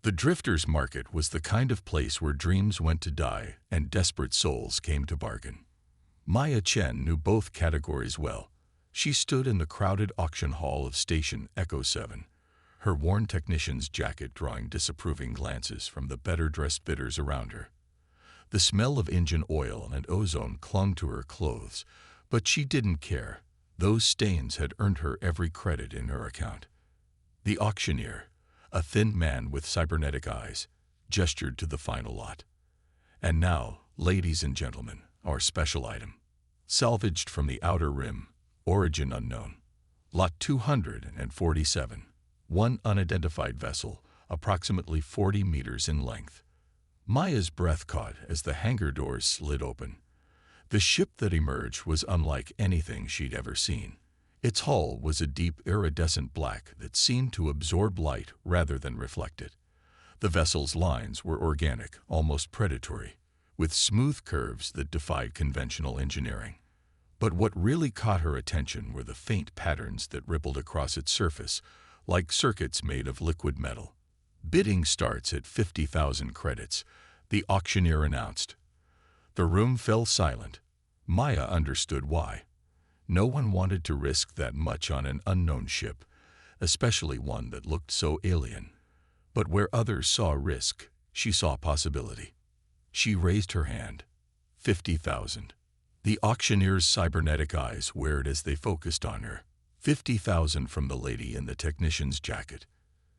The Drifters Market was the kind of place where dreams went to die and desperate souls came to bargain. Maya Chen knew both categories well. She stood in the crowded auction hall of Station Echo 7, her worn technician's jacket drawing disapproving glances from the better-dressed bidders around her. The smell of engine oil and ozone clung to her clothes, but she didn't care. Those stains had earned her every credit in her account. The auctioneer, a thin man with cybernetic eyes, gestured to the final lot. And now, ladies and gentlemen, our special item. Salvaged from the outer rim, origin unknown. Lot 247. One unidentified vessel, approximately 40 meters in length. Maya's breath caught as the hangar doors slid open. The ship that emerged was unlike anything she'd ever seen. Its hull was a deep iridescent black that seemed to absorb light rather than reflect it. The vessel's lines were organic, almost predatory, with smooth curves that defied conventional engineering. But what really caught her attention were the faint patterns that rippled across its surface, like circuits made of liquid metal. Bidding starts at 50,000 credits, the auctioneer announced. The room fell silent. Maya understood why. No one wanted to risk that much on an unknown ship, especially one that looked so alien. But where others saw risk, she saw possibility. She raised her hand. 50,000. The auctioneer's cybernetic eyes wared as they focused on her. 50,000 from the lady in the technician's jacket.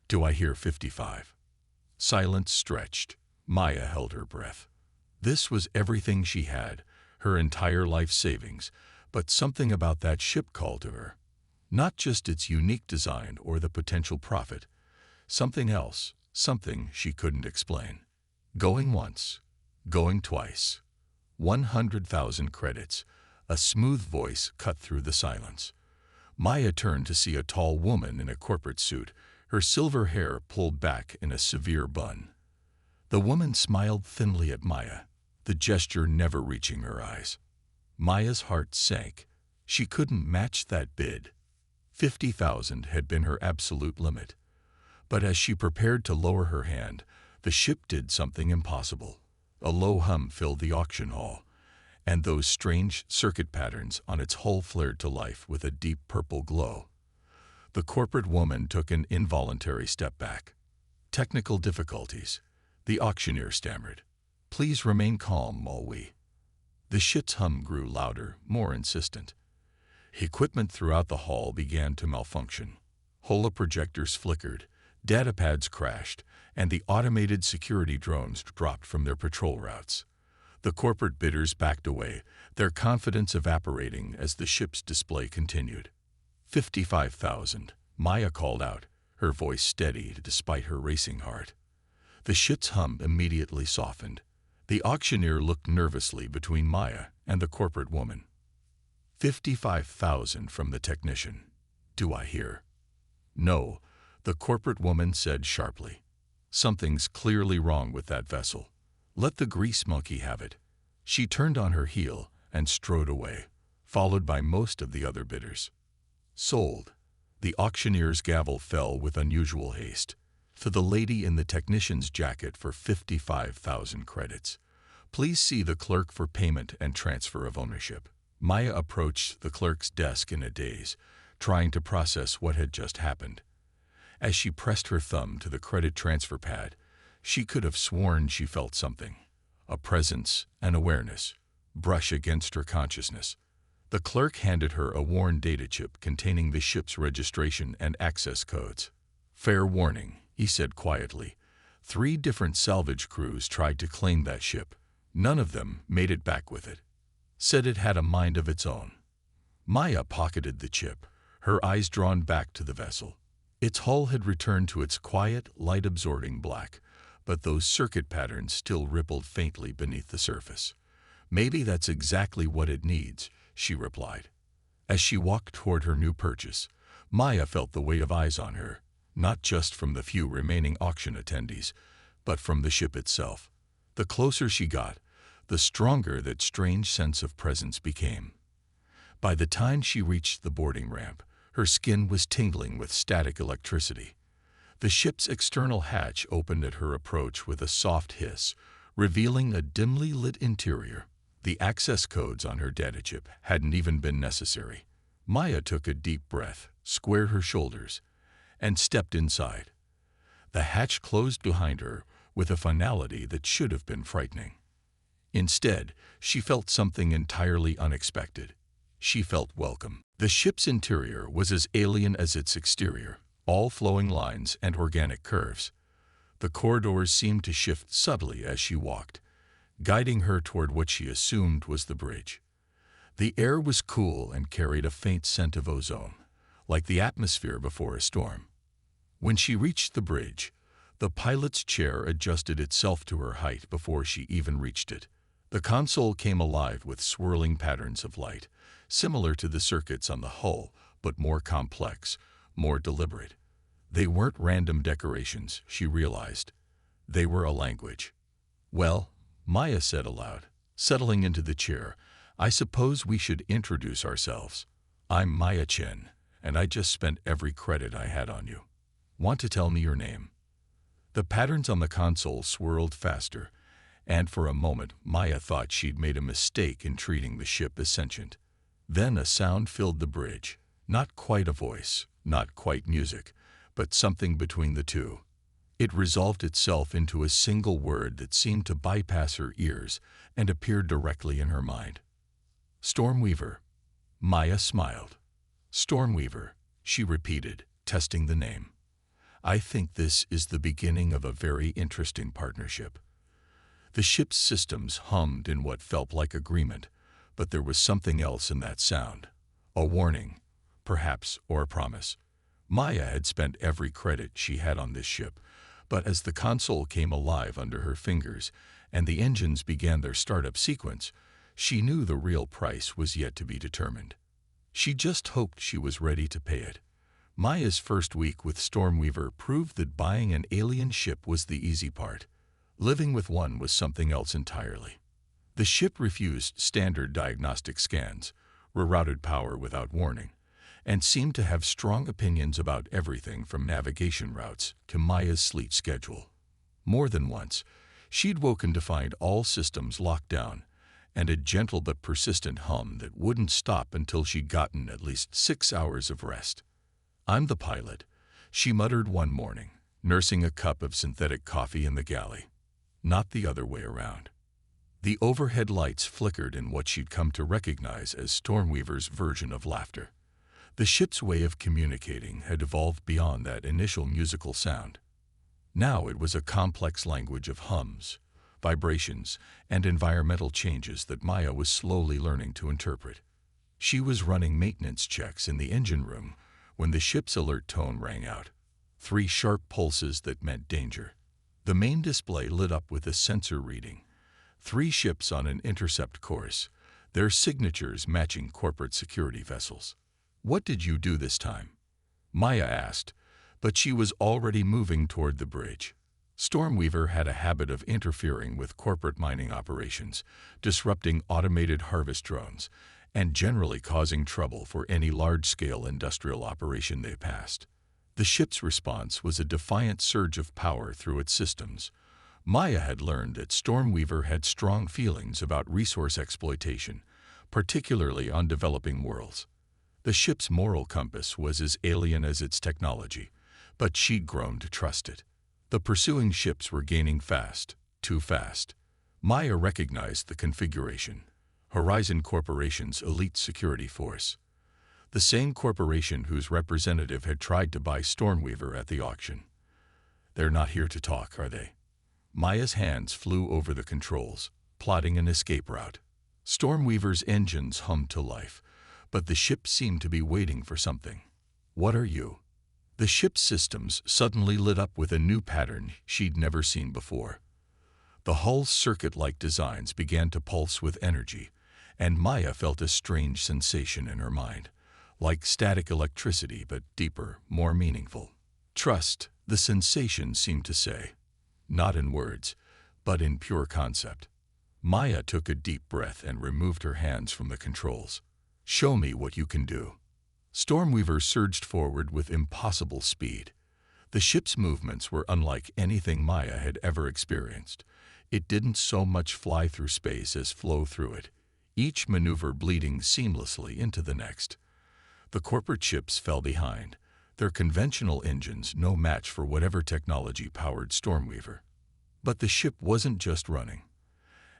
Do I hear 55? Silence stretched. Maya held her breath. This was everything she had, her entire life savings, but something about that ship called to her. Not just its unique design or the potential profit. Something else, something she couldn't explain. Going once, going twice. 100,000 credits. A smooth voice cut through the silence. Maya turned to see a tall woman in a corporate suit, her silver hair pulled back in a severe bun. The woman smiled thinly at Maya, the gesture never reaching her eyes. Maya's heart sank. She couldn't match that bid. 50,000 had been her absolute limit. But as she prepared to lower her hand, the ship did something impossible. A low hum filled the auction hall, and those strange circuit patterns on its hull flared to life with a deep purple glow. The corporate woman took an involuntary step back. Technical difficulties, the auctioneer stammered. Please remain calm, Mulwee. The ship's hum grew louder, more insistent. Equipment throughout the hall began to malfunction. Holoprojectors flickered, datapads crashed, and the automated security drones dropped from their patrol routes. The corporate bidders backed away, their confidence evaporating as the ship's display continued. 55,000, Maya called out, her voice steady despite her racing heart. The ship's hum immediately softened. The auctioneer looked nervously between Maya and the corporate woman. 55,000 from the technician. Do I hear? No, the corporate woman said sharply. Something's clearly wrong with that vessel. Let the grease monkey have it. She turned on her heel and strode away, followed by most of the other bidders. Sold. The auctioneer's gavel fell with unusual haste. To the lady in the technician's jacket for 55,000 credits. Please see the clerk for payment and transfer of ownership. Maya approached the clerk's desk in a daze, trying to process what had just happened. As she pressed her thumb to the credit transfer pad, she could have sworn she felt something. A presence, an awareness, brush against her consciousness. The clerk handed her a worn data chip containing the ship's registration and access codes. Fair warning, he said quietly. 3 different salvage crews tried to claim that ship. None of them made it back with it. Said it had a mind of its own. Maya pocketed the chip, her eyes drawn back to the vessel. Its hull had returned to its quiet, light-absorbing black, but those circuit patterns still rippled faintly beneath the surface. Maybe that's exactly what it needs, she replied. As she walked toward her new purchase, Maya felt the weight of eyes on her, not just from the few remaining auction attendees, but from the ship itself. The closer she got, the stronger that strange sense of presence became. By the time she reached the boarding ramp, her skin was tingling with static electricity. The ship's external hatch opened at her approach with a soft hiss, revealing a dimly lit interior. The access codes on her data chip hadn't even been necessary. Maya took a deep breath, squared her shoulders, and stepped inside. The hatch closed behind her with a finality that should have been frightening. Instead, she felt something entirely unexpected. She felt welcome. The ship's interior was as alien as its exterior, all flowing lines and organic curves. The corridors seemed to shift subtly as she walked, guiding her toward what she assumed was the bridge. The air was cool and carried a faint scent of ozone, like the atmosphere before a storm. When she reached the bridge, the pilot's chair adjusted itself to her height before she even reached it. The console came alive with swirling patterns of light, similar to the circuits on the hull, but more complex, more deliberate. They weren't random decorations, she realized. They were a language. "Well," Maya said aloud, settling into the chair, "I suppose we should introduce ourselves. I'm Maya Chen, and I just spent every credit I had on you. Want to tell me your name?" The patterns on the console swirled faster, and for a moment Maya thought she'd made a mistake in treating the ship as sentient. Then a sound filled the bridge. Not quite a voice, not quite music, but something between the two. It resolved itself into a single word that seemed to bypass her ears and appeared directly in her mind. "Stormweaver." Maya smiled. "Stormweaver," she repeated, testing the name. "I think this is the beginning of a very interesting partnership." The ship's systems hummed in what felt like agreement, but there was something else in that sound. A warning, perhaps, or a promise. Maya had spent every credit she had on this ship, but as the console came alive under her fingers and the engines began their startup sequence, she knew the real price was yet to be determined. She just hoped she was ready to pay it. Maya's first week with Stormweaver proved that buying an alien ship was the easy part. Living with one was something else entirely. The ship refused standard diagnostic scans, rerouted power without warning, and seemed to have strong opinions about everything from navigation routes to Maya's sleep schedule. More than once, she'd woken to find all systems locked down and a gentle but persistent hum that wouldn't stop until she'd gotten at least 6 hours of rest. "I'm the pilot," she muttered one morning, nursing a cup of synthetic coffee in the galley. Not the other way around. The overhead lights flickered in what she'd come to recognize as Stormweaver's version of laughter. The ship's way of communicating had evolved beyond that initial musical sound. Now it was a complex language of hums, vibrations, and environmental changes that Maya was slowly learning to interpret. She was running maintenance checks in the engine room when the ship's alert tone rang out. 3 sharp pulses that meant danger. The main display lit up with a sensor reading. 3 ships on an intercept course, their signatures matching corporate security vessels. "What did you do this time?" Maya asked, but she was already moving toward the bridge. Stormweaver had a habit of interfering with corporate mining operations, disrupting automated harvest drones, and generally causing trouble for any large-scale industrial operation they passed. The ship's response was a defiant surge of power through its systems. Maya had learned that Stormweaver had strong feelings about resource exploitation, particularly on developing worlds. The ship's moral compass was as alien as its technology, but she'd grown to trust it. The pursuing ships were gaining fast, too fast. Maya recognized the configuration: Horizon Corporation's elite security force. The same corporation whose representative had tried to buy Stormweaver at the auction. "They're not here to talk, are they?" Maya's hands flew over the controls, plotting an escape route. Stormweaver's engines hummed to life, but the ship seemed to be waiting for something. "What are you?" The ship's systems suddenly lit up with a new pattern she'd never seen before. The hull's circuit-like designs began to pulse with energy, and Maya felt a strange sensation in her mind, like static electricity but deeper, more meaningful. "Trust," the sensation seemed to say. Not in words, but in pure concept. Maya took a deep breath and removed her hands from the controls. "Show me what you can do." Stormweaver surged forward with impossible speed. The ship's movements were unlike anything Maya had ever experienced. It didn't so much fly through space as flow through it, each maneuver bleeding seamlessly into the next. The corporate ships fell behind, their conventional engines no match for whatever technology powered Stormweaver. But the ship wasn't just running.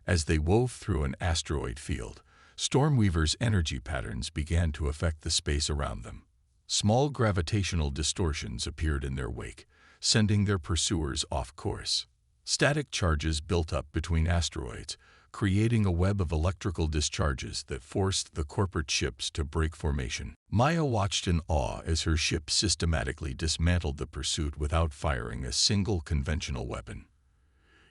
As they wove through an asteroid field, Stormweaver's energy patterns began to affect the space around them. Small gravitational distortions appeared in their wake, sending their pursuers off course. Static charges built up between asteroids, creating a web of electrical discharges that forced the corporate ships to break formation. Maya watched in awe as her ship systematically dismantled the pursuit without firing a single conventional weapon.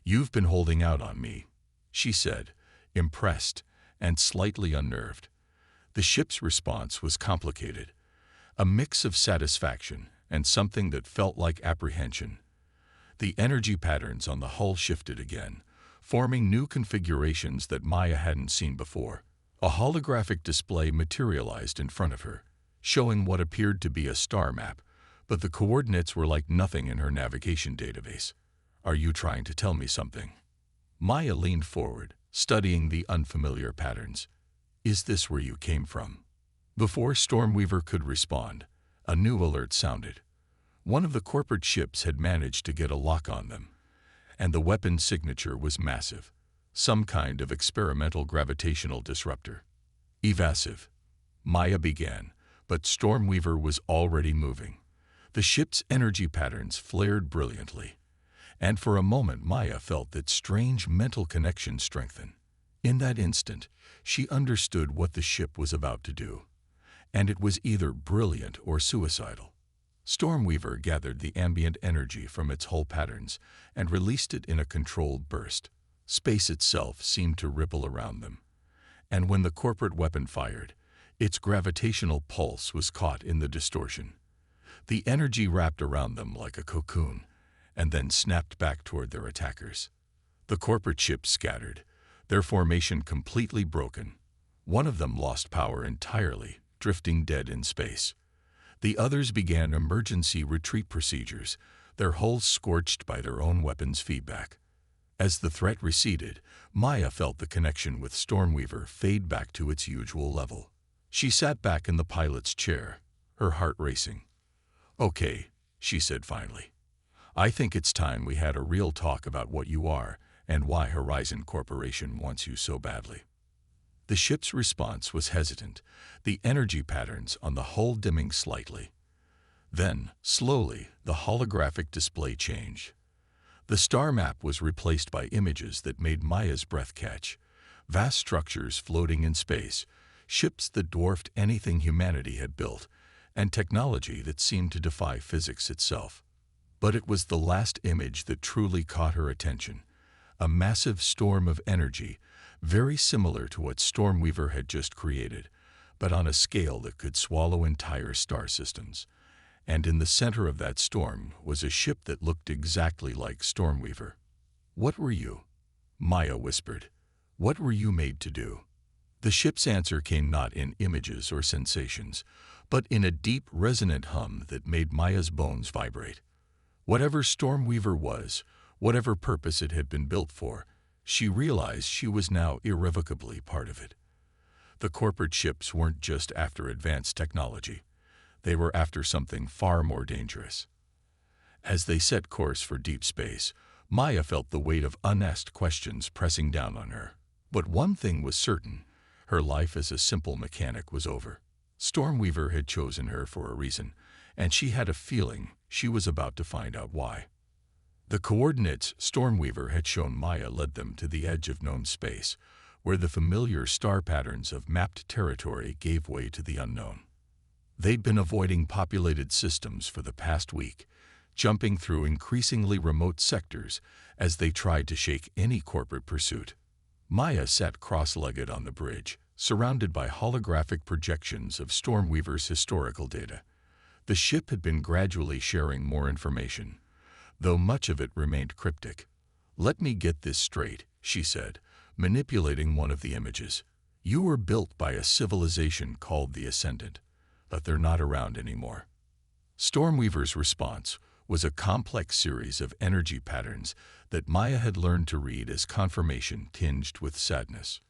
"You've been holding out on me," she said, impressed and slightly unnerved. The ship's response was complicated, a mix of satisfaction and something that felt like apprehension. The energy patterns on the hull shifted again, forming new configurations that Maya hadn't seen before. A holographic display materialized in front of her, showing what appeared to be a star map, but the coordinates were like nothing in her navigation database. "Are you trying to tell me something?" Maya leaned forward, studying the unfamiliar patterns. "Is this where you came from?" Before Stormweaver could respond, a new alert sounded. One of the corporate ships had managed to get a lock on them, and the weapon signature was massive, some kind of experimental gravitational disruptor. "Evasive," Maya began, but Stormweaver was already moving. The ship's energy patterns flared brilliantly, and for a moment Maya felt that strange mental connection strengthen. In that instant, she understood what the ship was about to do, and it was either brilliant or suicidal. Stormweaver gathered the ambient energy from its hull patterns and released it in a controlled burst. Space itself seemed to ripple around them, and when the corporate weapon fired, its gravitational pulse was caught in the distortion. The energy wrapped around them like a cocoon, and then snapped back toward their attackers. The corporate ships scattered, their formation completely broken. One of them lost power entirely, drifting dead in space. The others began emergency retreat procedures, their hulls scorched by their own weapons' feedback. As the threat receded, Maya felt the connection with Stormweaver fade back to its usual level. She sat back in the pilot's chair, her heart racing. "Okay," she said finally. "I think it's time we had a real talk about what you are and why Horizon Corporation wants you so badly." The ship's response was hesitant, the energy patterns on the hull dimming slightly. Then, slowly, the holographic display changed. The star map was replaced by images that made Maya's breath catch. Vast structures floating in space, ships that dwarfed anything humanity had built, and technology that seemed to defy physics itself. But it was the last image that truly caught her attention. A massive storm of energy, very similar to what Stormweaver had just created, but on a scale that could swallow entire star systems. And in the center of that storm was a ship that looked exactly like Stormweaver. "What were you?" Maya whispered. "What were you made to do?" The ship's answer came not in images or sensations, but in a deep, resonant hum that made Maya's bones vibrate. Whatever Stormweaver was, whatever purpose it had been built for, she realized she was now irrevocably part of it. The corporate ships weren't just after advanced technology. They were after something far more dangerous. As they set course for deep space, Maya felt the weight of unasked questions pressing down on her. But one thing was certain: her life as a simple mechanic was over. Stormweaver had chosen her for a reason, and she had a feeling she was about to find out why. The coordinates Stormweaver had shown Maya led them to the edge of known space, where the familiar star patterns of mapped territory gave way to the unknown. They'd been avoiding populated systems for the past week, jumping through increasingly remote sectors as they tried to shake any corporate pursuit. Maya sat cross-legged on the bridge, surrounded by holographic projections of Stormweaver's historical data. The ship had been gradually sharing more information, though much of it remained cryptic. "Let me get this straight," she said, manipulating one of the images. "You were built by a civilization called the Ascendant, but they're not around anymore." Stormweaver's response was a complex series of energy patterns that Maya had learned to read as confirmation tinged with sadness.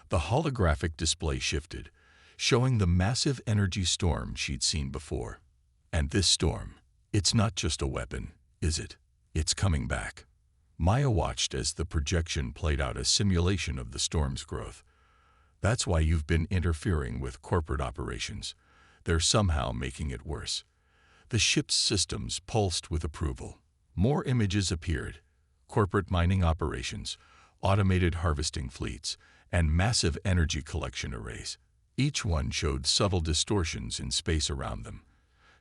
The holographic display shifted, showing the massive energy storm she'd seen before. And this storm, it's not just a weapon, is it? It's coming back. Maya watched as the projection played out a simulation of the storm's growth. That's why you've been interfering with corporate operations. They're somehow making it worse. The ship's systems pulsed with approval. More images appeared: corporate mining operations, automated harvesting fleets, and massive energy collection arrays. Each one showed subtle distortions in space around them,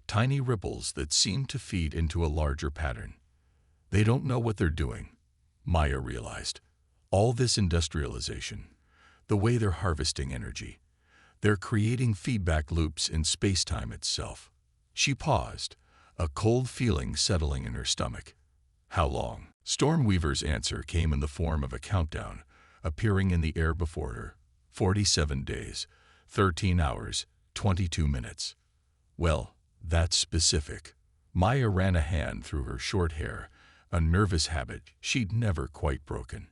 tiny ripples that seemed to feed into a larger pattern. They don't know what they're doing, Maya realized. All this industrialization, the way they're harvesting energy, they're creating feedback loops in space-time itself. She paused, a cold feeling settling in her stomach. How long? Stormweaver's answer came in the form of a countdown, appearing in the air before her. 47 days, 13 hours, 22 minutes. Well, that's specific. Maya ran a hand through her short hair, a nervous habit she'd never quite broken.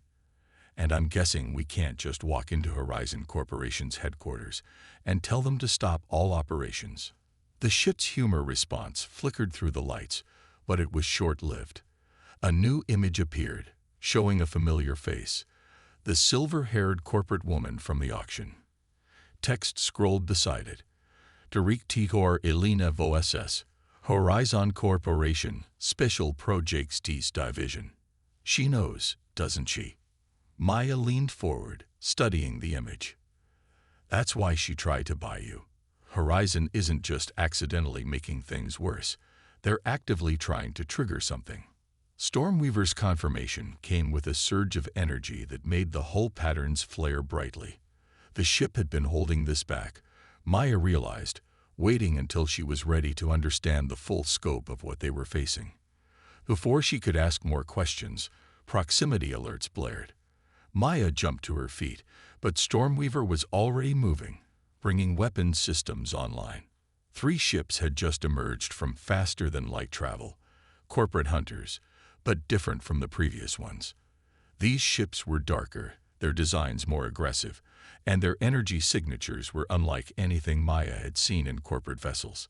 And I'm guessing we can't just walk into Horizon Corporation's headquarters and tell them to stop all operations. The ship's humor response flickered through the lights, but it was short-lived. A new image appeared, showing a familiar face: the silver-haired corporate woman from the auction. Text scrolled beside it: Derek Tigor Elena Voss, Horizon Corporation, Special Projects Division. She knows, doesn't she? Maya leaned forward, studying the image. That's why she tried to buy you. Horizon isn't just accidentally making things worse. They're actively trying to trigger something. Stormweaver's confirmation came with a surge of energy that made the hull patterns flare brightly. The ship had been holding this back, Maya realized, waiting until she was ready to understand the full scope of what they were facing. Before she could ask more questions, proximity alerts blared. Maya jumped to her feet, but Stormweaver was already moving, bringing weapons systems online. 3 ships had just emerged from faster-than-light travel, corporate hunters, but different from the previous ones. These ships were darker, their designs more aggressive, and their energy signatures were unlike anything Maya had seen in corporate vessels.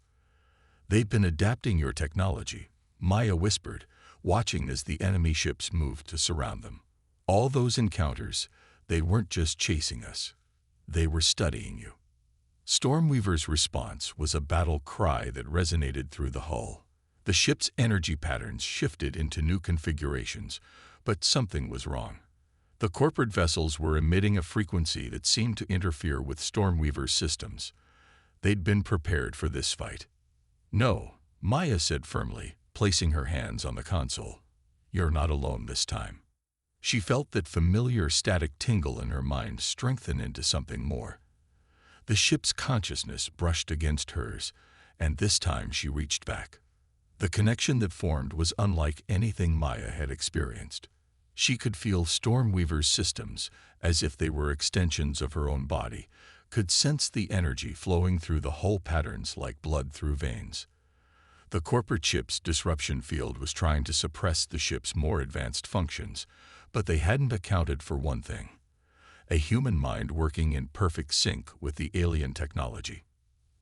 "They've been adapting your technology," Maya whispered, watching as the enemy ships moved to surround them. "All those encounters, they weren't just chasing us. They were studying you." Stormweaver's response was a battle cry that resonated through the hull. The ship's energy patterns shifted into new configurations, but something was wrong. The corporate vessels were emitting a frequency that seemed to interfere with Stormweaver's systems. They'd been prepared for this fight. "No," Maya said firmly, placing her hands on the console. "You're not alone this time." She felt that familiar static tingle in her mind strengthen into something more. The ship's consciousness brushed against hers, and this time she reached back. The connection that formed was unlike anything Maya had experienced. She could feel Stormweaver's systems, as if they were extensions of her own body, could sense the energy flowing through the hull patterns like blood through veins. The corporate ship's disruption field was trying to suppress the ship's more advanced functions, but they hadn't accounted for one thing: a human mind working in perfect sync with the alien technology.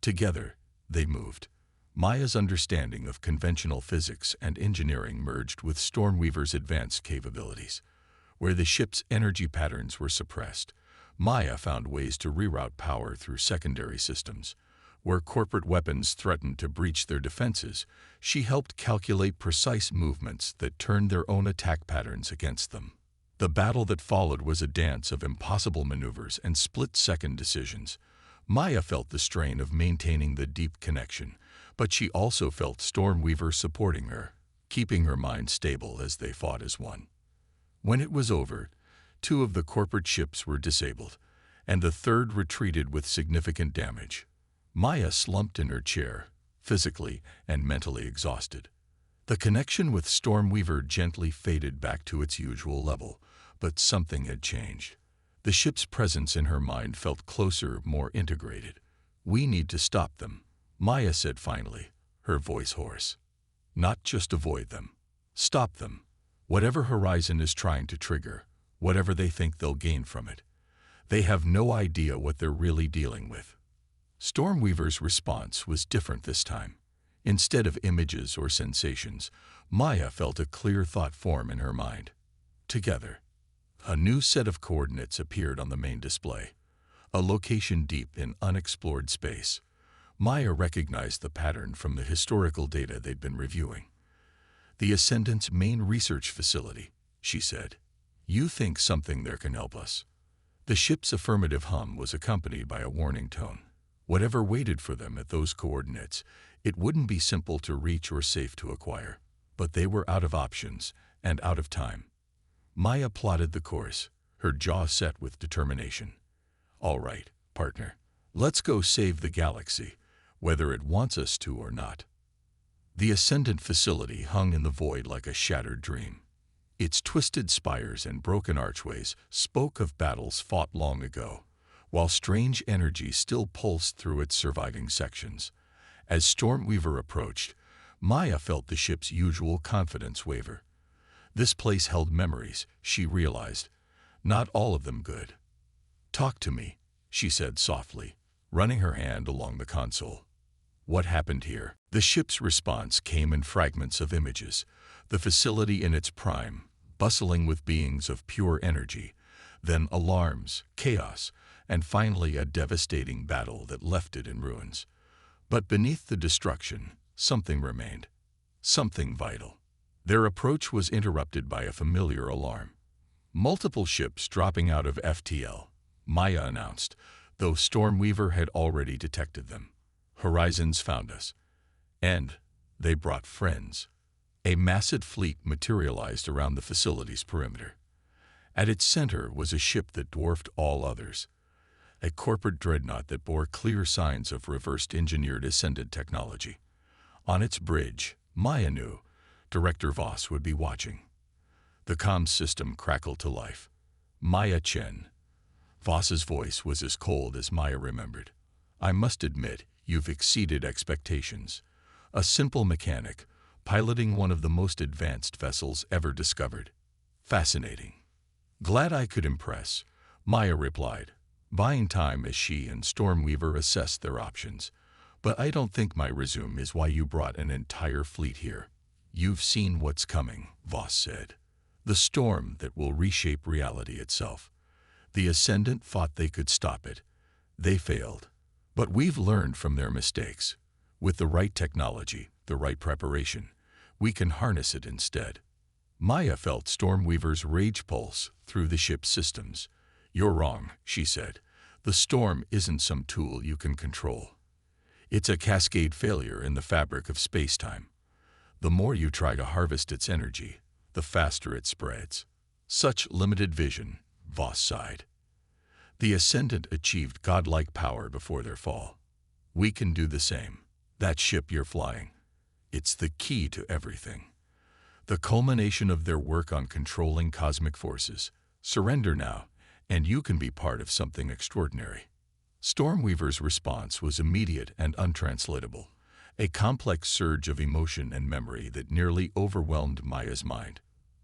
Together, they moved. Maya's understanding of conventional physics and engineering merged with Stormweaver's advanced capabilities. Where the ship's energy patterns were suppressed, Maya found ways to reroute power through secondary systems. Where corporate weapons threatened to breach their defenses, she helped calculate precise movements that turned their own attack patterns against them. The battle that followed was a dance of impossible maneuvers and split-second decisions. Maya felt the strain of maintaining the deep connection, but she also felt Stormweaver supporting her, keeping her mind stable as they fought as one. When it was over, 2 of the corporate ships were disabled, and the 3rd retreated with significant damage. Maya slumped in her chair, physically and mentally exhausted. The connection with Stormweaver gently faded back to its usual level, but something had changed. The ship's presence in her mind felt closer, more integrated. "We need to stop them," Maya said finally, her voice hoarse. Not just avoid them. Stop them. Whatever Horizon is trying to trigger, whatever they think they'll gain from it. They have no idea what they're really dealing with. Stormweaver's response was different this time. Instead of images or sensations, Maya felt a clear thought form in her mind. Together. A new set of coordinates appeared on the main display. A location deep in unexplored space. Maya recognized the pattern from the historical data they'd been reviewing. The Ascendant's main research facility, she said. You think something there can help us? The ship's affirmative hum was accompanied by a warning tone. Whatever waited for them at those coordinates, it wouldn't be simple to reach or safe to acquire. But they were out of options and out of time. Maya plotted the course, her jaw set with determination. All right, partner. Let's go save the galaxy, whether it wants us to or not. The Ascendant facility hung in the void like a shattered dream. Its twisted spires and broken archways spoke of battles fought long ago, while strange energy still pulsed through its surviving sections. As Stormweaver approached, Maya felt the ship's usual confidence waver. This place held memories, she realized. Not all of them good. Talk to me, she said softly, running her hand along the console. What happened here? The ship's response came in fragments of images, the facility in its prime, bustling with beings of pure energy, then alarms, chaos, and finally a devastating battle that left it in ruins. But beneath the destruction, something remained. Something vital. Their approach was interrupted by a familiar alarm. Multiple ships dropping out of FTL, Maya announced, though Stormweaver had already detected them. Horizons found us. And they brought friends. A massive fleet materialized around the facility's perimeter. At its center was a ship that dwarfed all others. A corporate dreadnought that bore clear signs of reversed engineered Ascendant technology. On its bridge, Maya knew Director Voss would be watching. The comms system crackled to life. Maya Chen. Voss's voice was as cold as Maya remembered. I must admit, you've exceeded expectations. A simple mechanic, piloting one of the most advanced vessels ever discovered. Fascinating. Glad I could impress, Maya replied, buying time as she and Stormweaver assessed their options. But I don't think my resume is why you brought an entire fleet here. You've seen what's coming, Voss said. The storm that will reshape reality itself. The Ascendant thought they could stop it. They failed. But we've learned from their mistakes. With the right technology, the right preparation, we can harness it instead. Maya felt Stormweaver's rage pulse through the ship's systems. You're wrong, she said. The storm isn't some tool you can control. It's a cascade failure in the fabric of space-time. The more you try to harvest its energy, the faster it spreads. Such limited vision, Voss sighed. The Ascendant achieved godlike power before their fall. We can do the same. That ship you're flying. It's the key to everything. The culmination of their work on controlling cosmic forces. Surrender now, and you can be part of something extraordinary. Stormweaver's response was immediate and untranslatable. A complex surge of emotion and memory that nearly overwhelmed Maya's mind.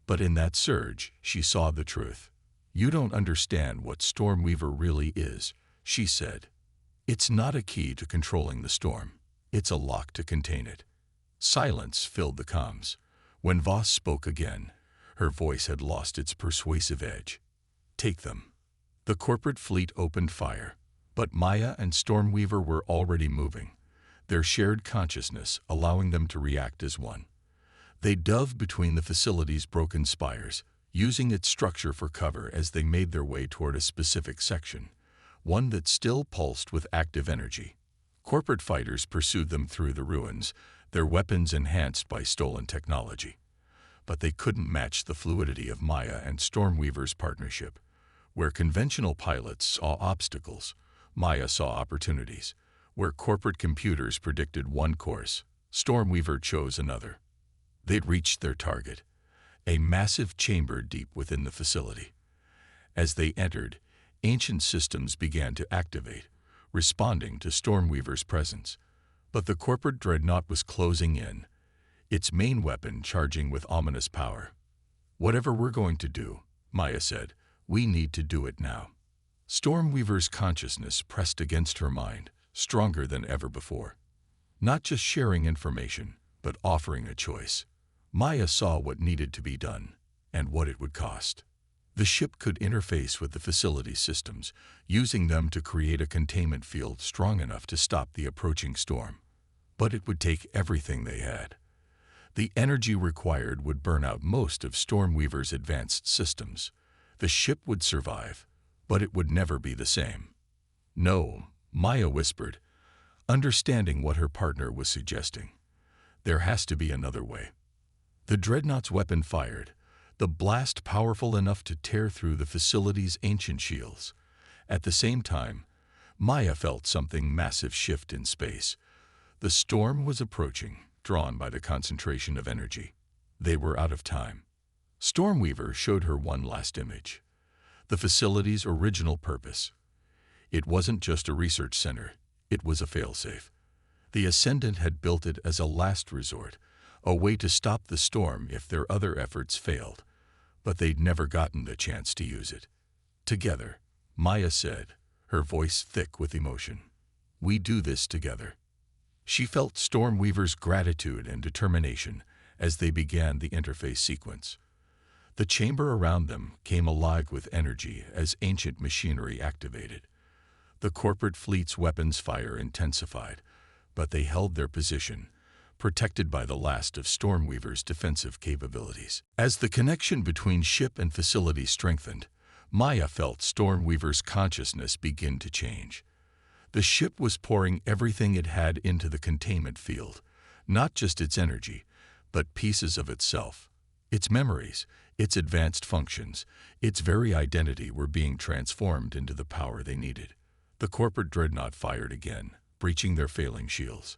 But in that surge, she saw the truth. You don't understand what Stormweaver really is, she said. It's not a key to controlling the storm. It's a lock to contain it. Silence filled the comms. When Voss spoke again, her voice had lost its persuasive edge. Take them. The corporate fleet opened fire, but Maya and Stormweaver were already moving, their shared consciousness allowing them to react as one. They dove between the facility's broken spires, using its structure for cover as they made their way toward a specific section, one that still pulsed with active energy. Corporate fighters pursued them through the ruins, their weapons enhanced by stolen technology. But they couldn't match the fluidity of Maya and Stormweaver's partnership. Where conventional pilots saw obstacles, Maya saw opportunities. Where corporate computers predicted one course, Stormweaver chose another. They'd reached their target, a massive chamber deep within the facility. As they entered, ancient systems began to activate, responding to Stormweaver's presence. But the corporate dreadnought was closing in, its main weapon charging with ominous power. "Whatever we're going to do," Maya said, "we need to do it now." Stormweaver's consciousness pressed against her mind, stronger than ever before. Not just sharing information, but offering a choice. Maya saw what needed to be done, and what it would cost. The ship could interface with the facility systems, using them to create a containment field strong enough to stop the approaching storm. But it would take everything they had. The energy required would burn out most of Stormweaver's advanced systems. The ship would survive, but it would never be the same. "No," Maya whispered, understanding what her partner was suggesting. "There has to be another way." The dreadnought's weapon fired, the blast powerful enough to tear through the facility's ancient shields. At the same time, Maya felt something massive shift in space. The storm was approaching, drawn by the concentration of energy. They were out of time. Stormweaver showed her one last image. The facility's original purpose. It wasn't just a research center, it was a failsafe. The Ascendant had built it as a last resort, a way to stop the storm if their other efforts failed. But they'd never gotten the chance to use it. "Together," Maya said, her voice thick with emotion. "We do this together." She felt Stormweaver's gratitude and determination as they began the interface sequence. The chamber around them came alive with energy as ancient machinery activated. The corporate fleet's weapons fire intensified, but they held their position, protected by the last of Stormweaver's defensive capabilities. As the connection between ship and facility strengthened, Maya felt Stormweaver's consciousness begin to change. The ship was pouring everything it had into the containment field, not just its energy, but pieces of itself. Its memories, its advanced functions, its very identity were being transformed into the power they needed. The corporate dreadnought fired again, breaching their failing shields.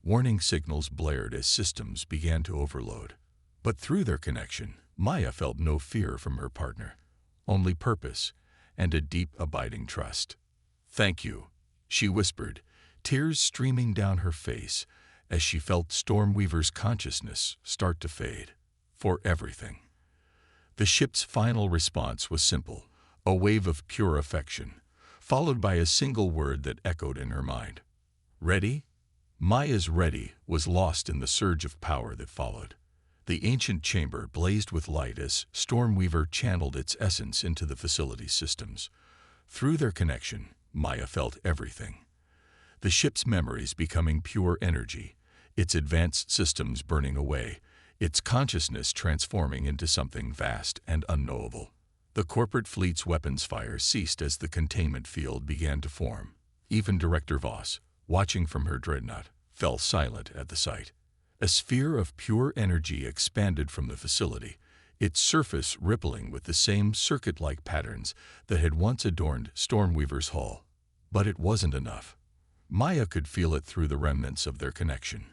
Warning signals blared as systems began to overload. But through their connection, Maya felt no fear from her partner, only purpose and a deep, abiding trust. "Thank you," she whispered, tears streaming down her face as she felt Stormweaver's consciousness start to fade. "For everything." The ship's final response was simple, a wave of pure affection, followed by a single word that echoed in her mind. "Ready?" Maya's "ready" was lost in the surge of power that followed. The ancient chamber blazed with light as Stormweaver channeled its essence into the facility systems. Through their connection, Maya felt everything. The ship's memories becoming pure energy, its advanced systems burning away, its consciousness transforming into something vast and unknowable. The corporate fleet's weapons fire ceased as the containment field began to form. Even Director Voss, watching from her dreadnought, fell silent at the sight. A sphere of pure energy expanded from the facility, its surface rippling with the same circuit-like patterns that had once adorned Stormweaver's hull. But it wasn't enough. Maya could feel it through the remnants of their connection.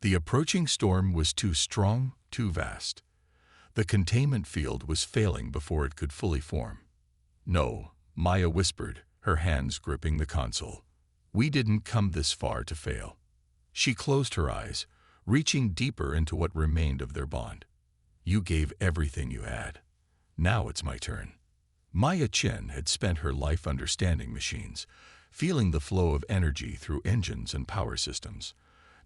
The approaching storm was too strong, too vast. The containment field was failing before it could fully form. "No," Maya whispered, her hands gripping the console. "We didn't come this far to fail." She closed her eyes, reaching deeper into what remained of their bond. "You gave everything you had. Now it's my turn." Maya Chen had spent her life understanding machines, feeling the flow of energy through engines and power systems.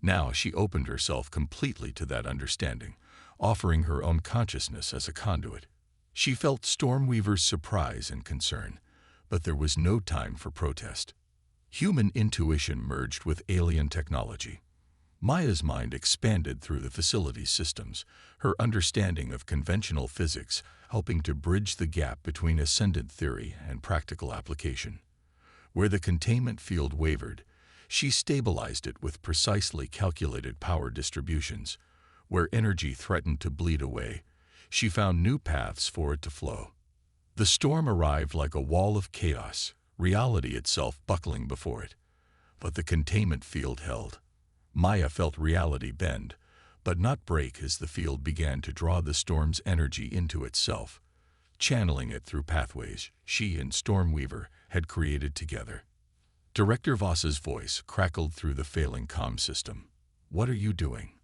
Now she opened herself completely to that understanding, offering her own consciousness as a conduit. She felt Stormweaver's surprise and concern, but there was no time for protest. Human intuition merged with alien technology. Maya's mind expanded through the facility's systems, her understanding of conventional physics helping to bridge the gap between ascendant theory and practical application. Where the containment field wavered, she stabilized it with precisely calculated power distributions. Where energy threatened to bleed away, she found new paths for it to flow. The storm arrived like a wall of chaos, reality itself buckling before it. But the containment field held. Maya felt reality bend, but not break as the field began to draw the storm's energy into itself, channeling it through pathways she and Stormweaver had created together. Director Voss's voice crackled through the failing comm system. "What are you doing?"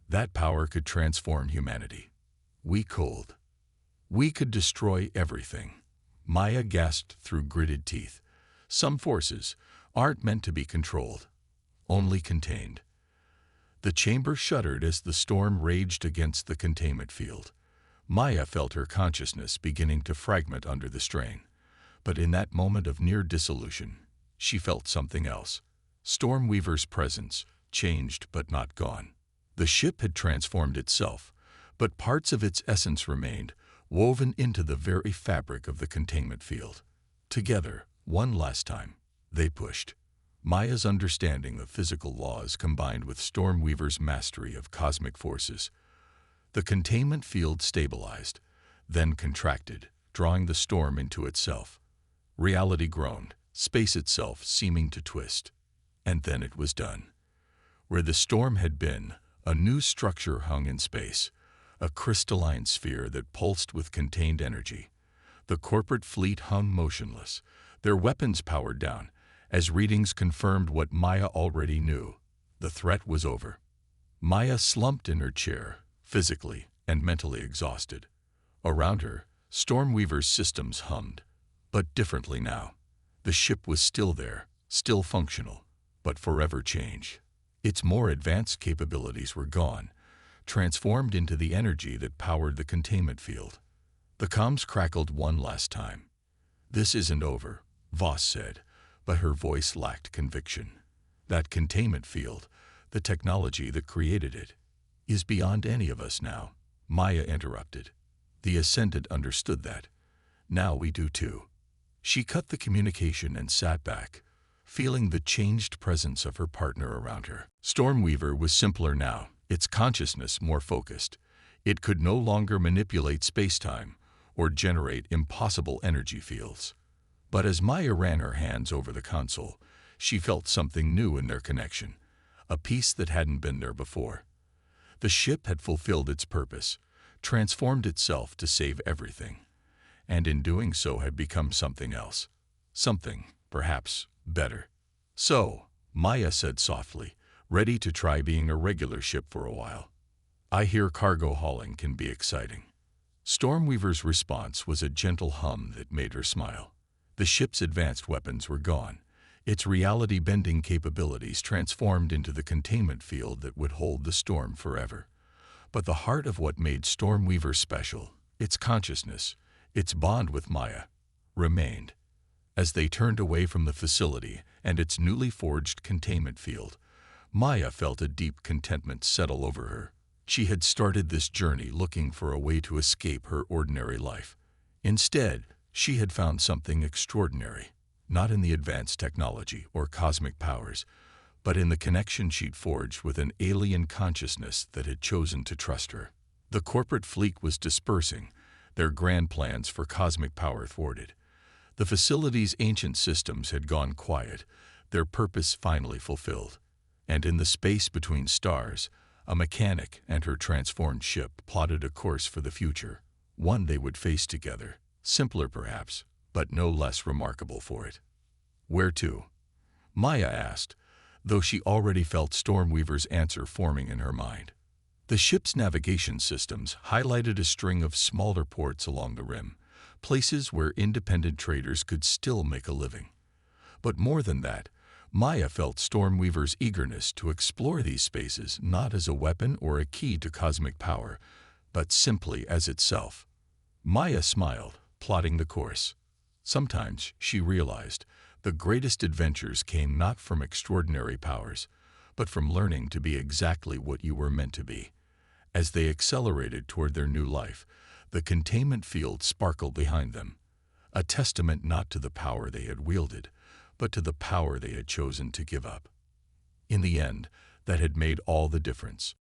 That power could transform humanity. We could. We could destroy everything. Maya gasped through gritted teeth. Some forces aren't meant to be controlled, only contained. The chamber shuddered as the storm raged against the containment field. Maya felt her consciousness beginning to fragment under the strain. But in that moment of near dissolution, she felt something else. Stormweaver's presence, changed but not gone. The ship had transformed itself, but parts of its essence remained, woven into the very fabric of the containment field. Together, one last time, they pushed. Maya's understanding of physical laws combined with Stormweaver's mastery of cosmic forces. The containment field stabilized, then contracted, drawing the storm into itself. Reality groaned, space itself seeming to twist. And then it was done. Where the storm had been, a new structure hung in space, a crystalline sphere that pulsed with contained energy. The corporate fleet hung motionless, their weapons powered down, as readings confirmed what Maya already knew. The threat was over. Maya slumped in her chair, physically and mentally exhausted. Around her, Stormweaver's systems hummed, but differently now. The ship was still there, still functional, but forever changed. Its more advanced capabilities were gone, transformed into the energy that powered the containment field. The comms crackled one last time. "This isn't over," Voss said, but her voice lacked conviction. "That containment field, the technology that created it, is beyond any of us now," Maya interrupted. The Ascendant understood that. "Now we do too." She cut the communication and sat back, feeling the changed presence of her partner around her. Stormweaver was simpler now, its consciousness more focused. It could no longer manipulate space-time or generate impossible energy fields. But as Maya ran her hands over the console, she felt something new in their connection, a piece that hadn't been there before. The ship had fulfilled its purpose, transformed itself to save everything, and in doing so had become something else. Something, perhaps, better. "So," Maya said softly, ready to try being a regular ship for a while. "I hear cargo hauling can be exciting." Stormweaver's response was a gentle hum that made her smile. The ship's advanced weapons were gone, its reality-bending capabilities transformed into the containment field that would hold the storm forever. But the heart of what made Stormweaver special, its consciousness, its bond with Maya, remained. As they turned away from the facility and its newly forged containment field, Maya felt a deep contentment settle over her. She had started this journey looking for a way to escape her ordinary life. Instead, she had found something extraordinary, not in the advanced technology or cosmic powers, but in the connection she'd forged with an alien consciousness that had chosen to trust her. The corporate fleet was dispersing, their grand plans for cosmic power thwarted. The facility's ancient systems had gone quiet, their purpose finally fulfilled. And in the space between stars, a mechanic and her transformed ship plotted a course for the future, one they would face together, simpler perhaps, but no less remarkable for it. "Where to?" Maya asked, though she already felt Stormweaver's answer forming in her mind. The ship's navigation systems highlighted a string of smaller ports along the rim, places where independent traders could still make a living. But more than that, Maya felt Stormweaver's eagerness to explore these spaces not as a weapon or a key to cosmic power, but simply as itself. Maya smiled, plotting the course. Sometimes, she realized, the greatest adventures came not from extraordinary powers, but from learning to be exactly what you were meant to be. As they accelerated toward their new life, the containment field sparkled behind them, a testament not to the power they had wielded, but to the power they had chosen to give up. In the end, that had made all the difference.